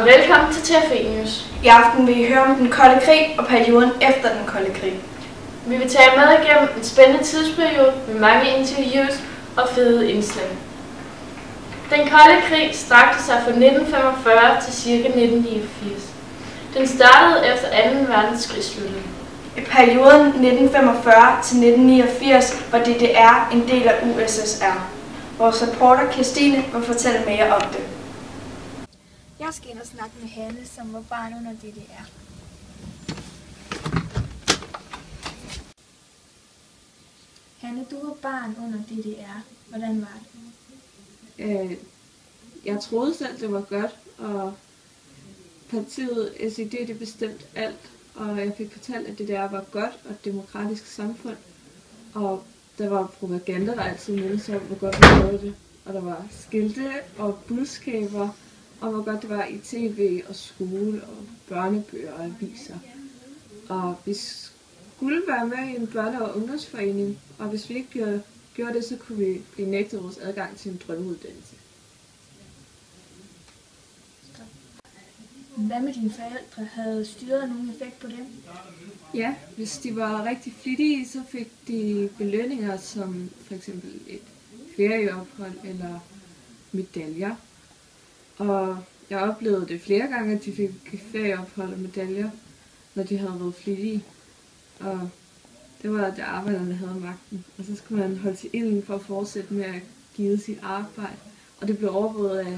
og velkommen til TFE News. I aften vil I høre om den kolde krig og perioden efter den kolde krig. Vi vil tage med igennem en spændende tidsperiode med mange interviews og fede indslag. Den kolde krig strakte sig fra 1945 til ca. 1989. Den startede efter 2. verdenskrig sluttede. I perioden 1945 til 1989 var DDR en del af USSR. Vores reporter Kirstine vil fortælle mere om det. Jeg skal ind og snakke med Hanne, som var barn under DDR. Hanne, du var barn under DDR. Hvordan var det? Jeg troede selv, det var godt, og partiet SED det bestemte alt, og jeg fik fortalt, at DDR var godt og et demokratisk samfund, og der var propaganda, der altid meldte sig om, hvor godt vi havde det, og der var skilte og budskaber om, hvor godt det var i tv og skole og børnebøger og aviser. Og vi skulle være med i en børne- og ungdomsforening, og hvis vi ikke gjorde det, så kunne vi blive nægtet vores adgang til en drømmeuddannelse. Hvad med dine forældre? Havde styret nogen effekt på dem? Ja, hvis de var rigtig flittige, så fik de belønninger som for eksempel et ferieophold eller medaljer. Og jeg oplevede det flere gange, at de fik ferieophold og medaljer, når de havde været flittige. Og det var det arbejderne havde magten. Og så skulle man holde til ilden for at fortsætte med at give sit arbejde. Og det blev overvåget af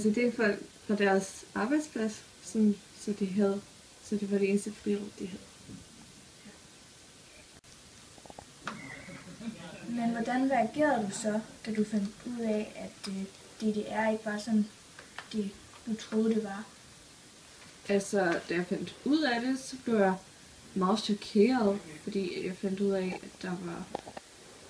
SED-folk fra deres arbejdsplads, så det var det eneste frirum, de havde. Men hvordan reagerede du så, da du fandt ud af, at DDR ikke var sådan, det du troede, det var? Altså, da jeg fandt ud af det, så blev jeg meget chokeret, fordi jeg fandt ud af,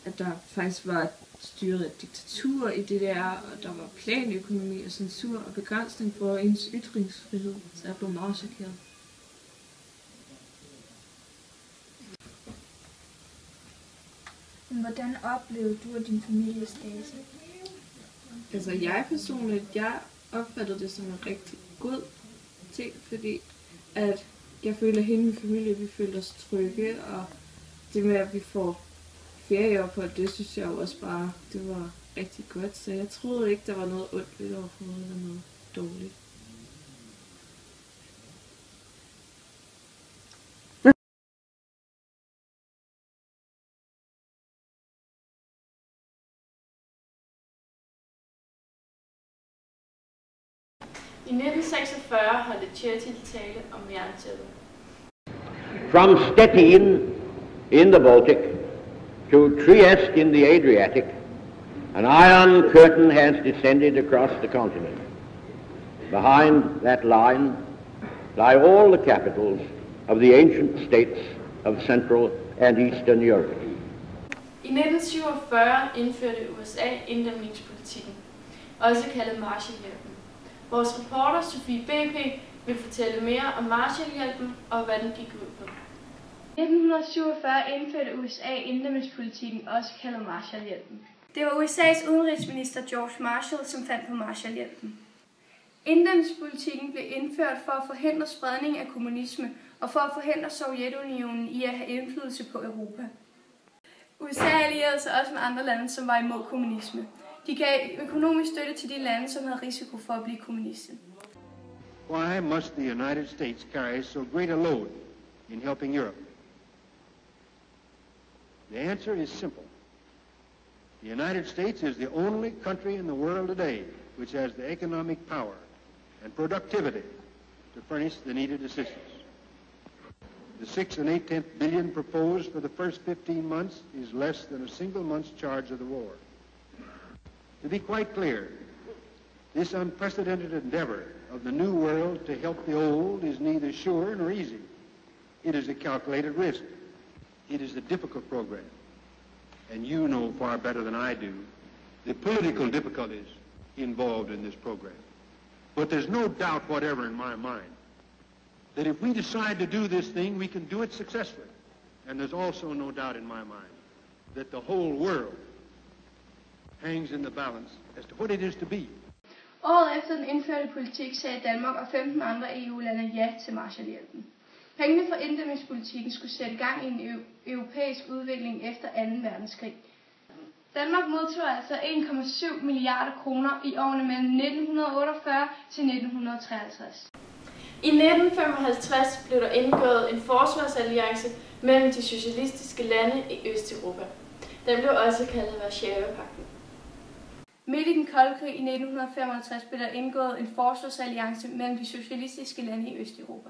at der faktisk var styret af diktatur i DDR, og der var planøkonomi og censur og begrænsning for ens ytringsfrihed, så jeg blev meget chokeret. Hvordan oplevede du og din familie Stasi? Altså jeg personligt, jeg opfattede det som en rigtig god ting, fordi at jeg føler, at hele min familie, vi følte os trygge, og det med, at vi får ferieophold, det synes jeg også bare, det var rigtig godt, så jeg troede ikke, der var noget ondt ved det overhovedet, eller noget dårligt. I 1946 holdt Churchill tale om jerntæppet. From Stettin in the Baltic to Trieste in the Adriatic, an iron curtain has descended across the continent. Behind that line lie all the capitals of the ancient states of Central and Eastern Europe. I 1947 indførte USA inddæmningspolitikken, også kaldet Marshallhjælpen. Vores reporter Sofie BP vil fortælle mere om Marshallhjælpen og hvad den gik ud på. I 1947 indførte USA inddæmningspolitikken, også kaldet Marshallhjælpen. Det var USA's udenrigsminister George Marshall, som fandt på Marshallhjælpen. Inddæmningspolitikken blev indført for at forhindre spredning af kommunisme og for at forhindre Sovjetunionen i at have indflydelse på Europa. USA allierede sig også med andre lande, som var imod kommunisme. De gav økonomisk støtte til de lande, som havde risiko for at blive kommunister. Why must the United States carry so great a load in helping Europe? The answer is simple. The United States is the only country in the world today which has the economic power and productivity to furnish the needed assistance. The 6 8/10 billion proposed for the first 15 months is less than a single month's charge of the war. To be quite clear, this unprecedented endeavor of the new world to help the old is neither sure nor easy. It is a calculated risk. It is a difficult program. And you know far better than I do the political difficulties involved in this program. But there's no doubt whatever in my mind that if we decide to do this thing, we can do it successfully. And there's also no doubt in my mind that the whole world hangs in the balance as to what it is to be. Året efter den indførte politik sagde Danmark og 15 andre EU-lande ja til Marshallhjælpen. Pengene fra inddæmningspolitikken skulle sætte gang i en europæisk udvikling efter 2. verdenskrig. Danmark modtog altså 1,7 milliarder kroner i årene mellem 1948 til 1953. I 1955 blev der indgået en forsvarsalliance mellem de socialistiske lande i Østeuropa. Den blev også kaldet Warszawapagten. Midt i den kolde krig i 1955 blev der indgået en forsvarsalliance mellem de socialistiske lande i Østeuropa.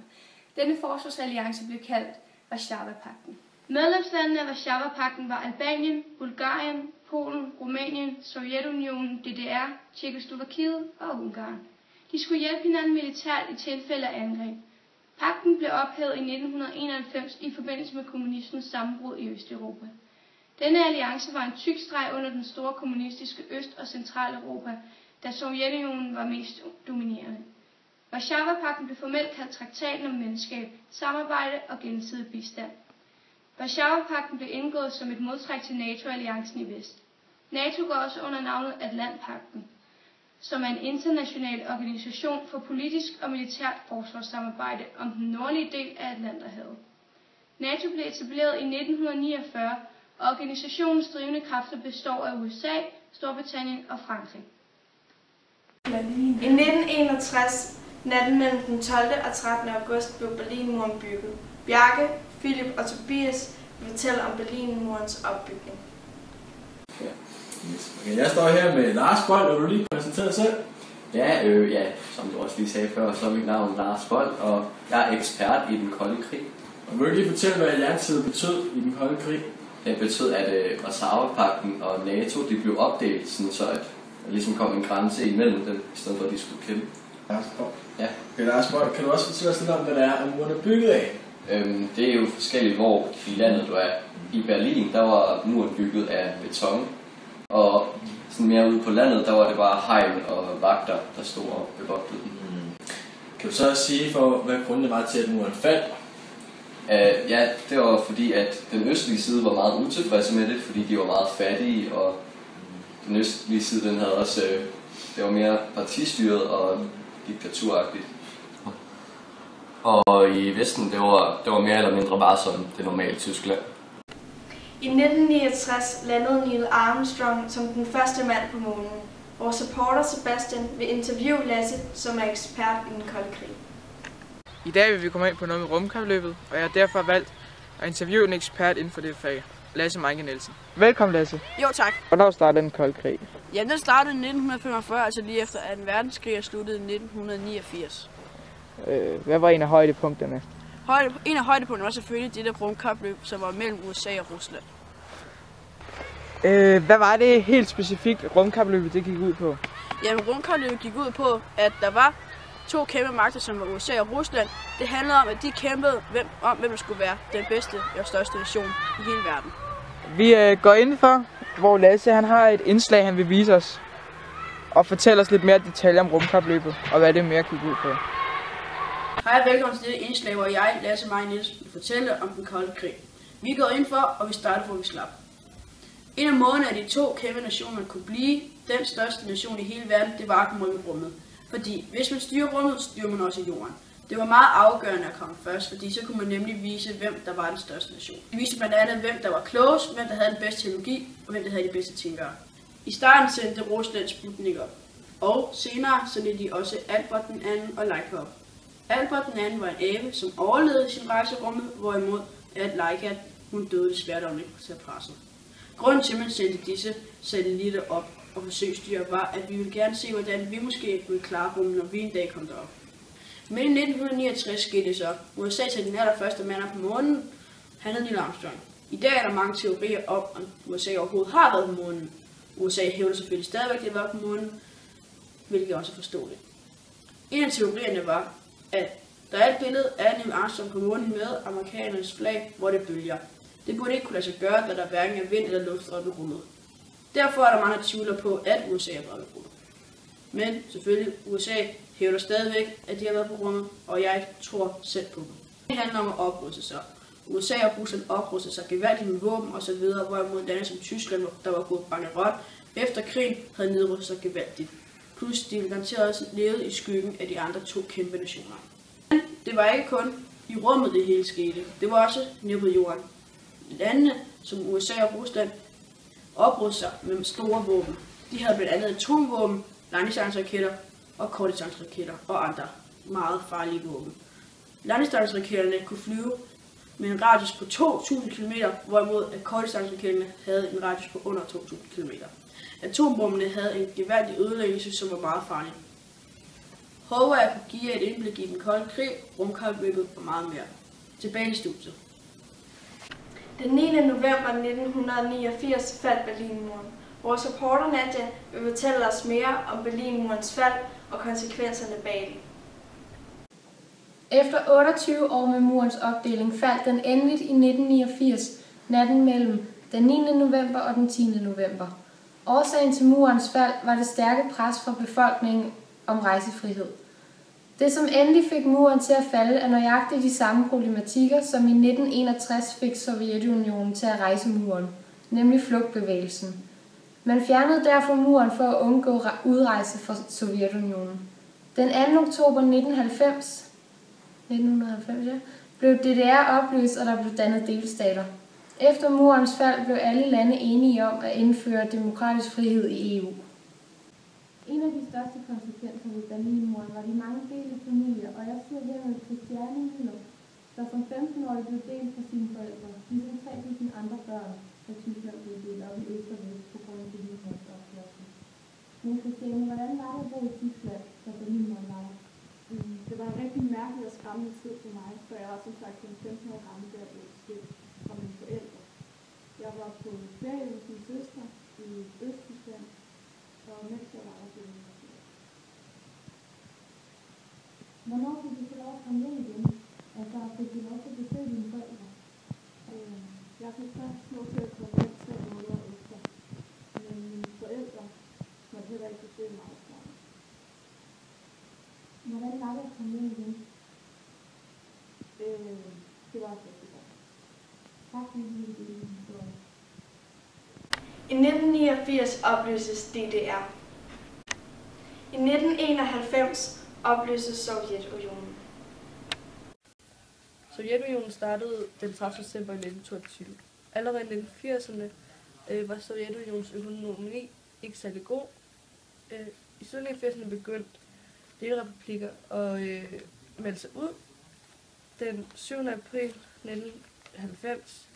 Denne forsvarsalliance blev kaldt Warszawapagten. Medlemslandene af Warszawapagten var Albanien, Bulgarien, Polen, Rumænien, Sovjetunionen, DDR, Tjekkoslovakiet og Ungarn. De skulle hjælpe hinanden militært i tilfælde af angreb. Pagten blev ophævet i 1991 i forbindelse med kommunismens sammenbrud i Østeuropa. Denne alliance var en tyk streg under den store kommunistiske Øst- og Centraleuropa, da Sovjetunionen var mest dominerende. Warszawapagten blev formelt kaldt Traktaten om Venskab, Samarbejde og Gensidig Bistand. Warszawapagten blev indgået som et modtræk til NATO-alliancen i vest. NATO går også under navnet Atlantpagten, som er en international organisation for politisk og militært forsvarssamarbejde om den nordlige del af Atlanterhavet. NATO blev etableret i 1949, og organisationens drivende kræfter består af USA, Storbritannien og Frankrig. I 1961, natten mellem den 12. og 13. august, blev Berlinmuren bygget. Bjarke, Philip og Tobias vil fortælle om Berlinmurens opbygning. Okay, jeg står her med Lars Bold, og du lige præsenterer dig selv? Ja, som du også lige sagde før, så er mit navn Lars Bold, og jeg er ekspert i den kolde krig. Og vil du lige fortælle, hvad alliancen betød i den kolde krig? Det betød, at Warszawapagten og NATO de blev opdelt, sådan så at der ligesom kom en grænse imellem dem, i stedet for at de skulle kæmpe. Lars Bold? Ja. Okay, Lars Bold, kan du også fortælle os lidt om, hvad det er, muren er bygget af? Det er jo forskelligt, hvor i landet du er. I Berlin, der var muren bygget af beton, og sådan mere ude på landet, der var det bare hegn og vagter, der stod og bevogtede den. Kan du så sige, hvad grunden var til, at muren faldt? Ja, det var fordi, at den østlige side var meget utilfredse med det, fordi de var meget fattige, og den østlige side, den havde også, det var mere partistyret og diktaturagtigt. Og i Vesten, det var mere eller mindre bare som det normale Tyskland. I 1969 landede Neil Armstrong som den første mand på månen. Vores reporter Sebastian vil interviewe Lasse, som er ekspert i den kolde krig. I dag vil vi komme ind på noget med rumkapløbet, og jeg har derfor valgt at interviewe en ekspert inden for det fag, Lasse Meinke Nielsen. Velkommen, Lasse. Jo, tak. Hvornår startede den kolde krig? Jamen, den startede i 1945, altså lige efter 2. verdenskrig og sluttede i 1989. Hvad var en af højdepunkterne? En af højdepunkterne var selvfølgelig det der rumkapløb, som var mellem USA og Rusland. Hvad var det helt specifikt rumkapløbet det gik ud på? Jamen, rumkapløbet gik ud på, at der var to kæmpe magter, som var USA og Rusland. Det handlede om, at de kæmpede om, hvem der skulle være den bedste og største nation i hele verden. Vi går indenfor, hvor Lasse han har et indslag, han vil vise os. Og fortælle os lidt mere detaljer om rumkapløbet, og hvad det mere gik ud på. Hej og velkommen til dette indslag, hvor jeg, Lasse Meinke Nielsen, vil fortælle om den kolde krig. Vi går indenfor, og vi starter, hvor vi slap. En af måderne, at de to kæmpe nationer kunne blive den største nation i hele verden, det var at komme ud i rummet. Fordi hvis man styrer rummet, styrer man også jorden. Det var meget afgørende at komme først, fordi så kunne man nemlig vise, hvem der var den største nation. Det viste blandt andet, hvem der var klogest, hvem der havde den bedste teknologi, og hvem der havde de bedste tænkere. I starten sendte Rusland Sputnik op, og senere sendte de også Albert den anden og Leica op. Albert den anden var en abe, som overlevede sin rejse i rummet, hvorimod at Leica, hun døde desværre, da hun ikke kunne tage presset. Grunden til, at man sendte disse satellitter op og forsøgsdyr var, at vi ville gerne se, hvordan vi måske ville klare rummet, når vi en dag kom derop. Men i 1969 skete det så. USA satte den allerførste mand på månen. Han hed Neil Armstrong. I dag er der mange teorier om USA overhovedet har været på månen. USA hævder selvfølgelig stadigvæk, at det var på månen, hvilket også er forståeligt. En af teorierne var, at der er et billede af Neil Armstrong på månen med amerikanernes flag, hvor det bølger. Det burde ikke kunne lade sig gøre, da der hverken er vind eller luft oppe i rummet. Derfor er der mange, der tvivler på, at USA er oppe i rummet. Men selvfølgelig, USA hævder stadigvæk, at de har været på rummet, og jeg tror selv på dem. Det handler om at opruste sig. USA og Rusland oprustede sig gevaldigt med våben osv., hvorimod lande som Tyskland, der var gået bankerot efter krigen, havde nedrustet sig gevaldigt. plus de garanteret også levede i skyggen af de andre 2 kæmpe nationer. Men det var ikke kun i rummet det hele skete, det var også nede på jorden. Landene som USA og Rusland oprustede sig med store våben. De havde blandt andet atomvåben, langdistanceraketter og kortdistanceraketter og andre meget farlige våben. Langdistanceraketterne kunne flyve med en radius på 2.000 km, hvorimod at kortdistanceraketterne havde en radius på under 2.000 km. Atombomberne havde en gevaldig ødelæggelse, som var meget farlig. Håber jeg kunne give jer et indblik i den kolde krig, rumkapløbet og meget mere. Tilbage i studiet. Den 9. november 1989 faldt Berlinmuren. Vores reporter Nadia vil fortælle os mere om Berlinmurens fald og konsekvenserne bag det. Efter 28 år med murens opdeling faldt den endeligt i 1989, natten mellem den 9. november og den 10. november. Årsagen til murens fald var det stærke pres fra befolkningen om rejsefrihed. Det, som endelig fik muren til at falde, er nøjagtigt de samme problematikker, som i 1961 fik Sovjetunionen til at rejse muren, nemlig flugtbevægelsen. Man fjernede derfor muren for at undgå udrejse fra Sovjetunionen. Den 2. oktober 1990 blev DDR opløst, og der blev dannet delstater. Efter murens fald blev alle lande enige om at indføre demokratisk frihed i EU. En af de største konsekvenser ved Berlinmuren var de mange delte familier, og jeg sidder her med Christiane Müller, der som 15-årig blev delt fra sine forældre, ligesom 3.000 andre børn fra Tyskland blev delt op i øst og vest på grund af Berlinmurens opførsel. Men Christiane, hvordan var det at bo i Tyskland, da Berlinmuren var der? Det var en rigtig mærkelig og skræmmende tid for mig, for jeg var som sagt kun 15 år gammel, da jeg blev skilt fra mine forældre. Jeg var på ferie hos min søster i Østtyskland, og mens jeg var der blev jeg skilt. Hvornår fik du så lov at komme hjem igen? Altså, fik du lov til at besøge dine forældre? Jeg fik først lov til at komme hjem 3 måneder efter, men mine forældre måtte heller ikke besøge mig. Hvordan var det at komme hjem igen? Det var rigtig godt. Tak for din historie. I 1989 opløses DDR. I 1991 opløses Sovjetunionen. Sovjetunionen startede den 30. december 1922. Allerede i 1980'erne var Sovjetunionens økonomi ikke særlig god. I slutningen af 80'erne begyndte delrepublikker at melde sig ud. Den 7. april 1990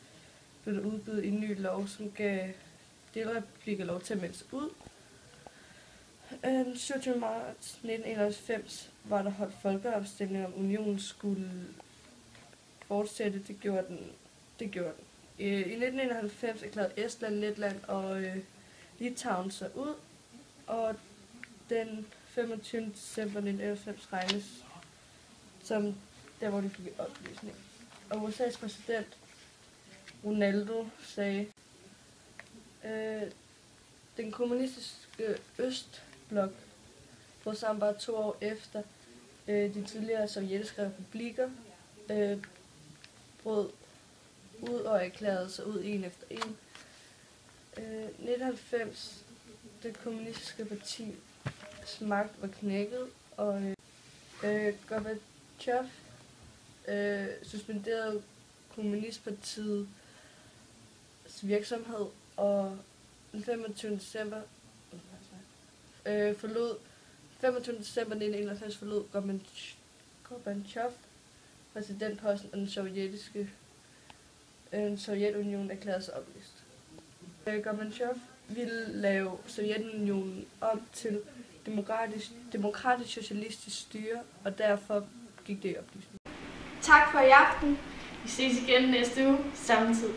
blev der udgivet en ny lov, som gav delrepublikker lov til at melde sig ud. Den 27. marts 1991 var der holdt folkeafstemning om unionen skulle fortsætte. Det gjorde den. I 1991 erklærede Estland, Letland og Litauen sig ud, og den 25. december 1991 regnes som der, hvor de fik oplysning. Og USA's præsident Ronaldo sagde, den kommunistiske Østblok brød sammen bare 2 år efter de tidligere sovjetiske republikker brød ud og erklærede sig ud en efter en. 1990, det kommunistiske parti magt var knækket, og Gorbachev suspenderede kommunistpartiets virksomhed, og den 25. december 1991 forlod Gorbachev præsidentposten, og den Sovjetunion erklærede sig opløst. Gorbachev ville lave Sovjetunionen om til demokratisk socialistisk styre, og derfor gik det i opløsning. Tak for i aften. Vi ses igen næste uge, samme tid.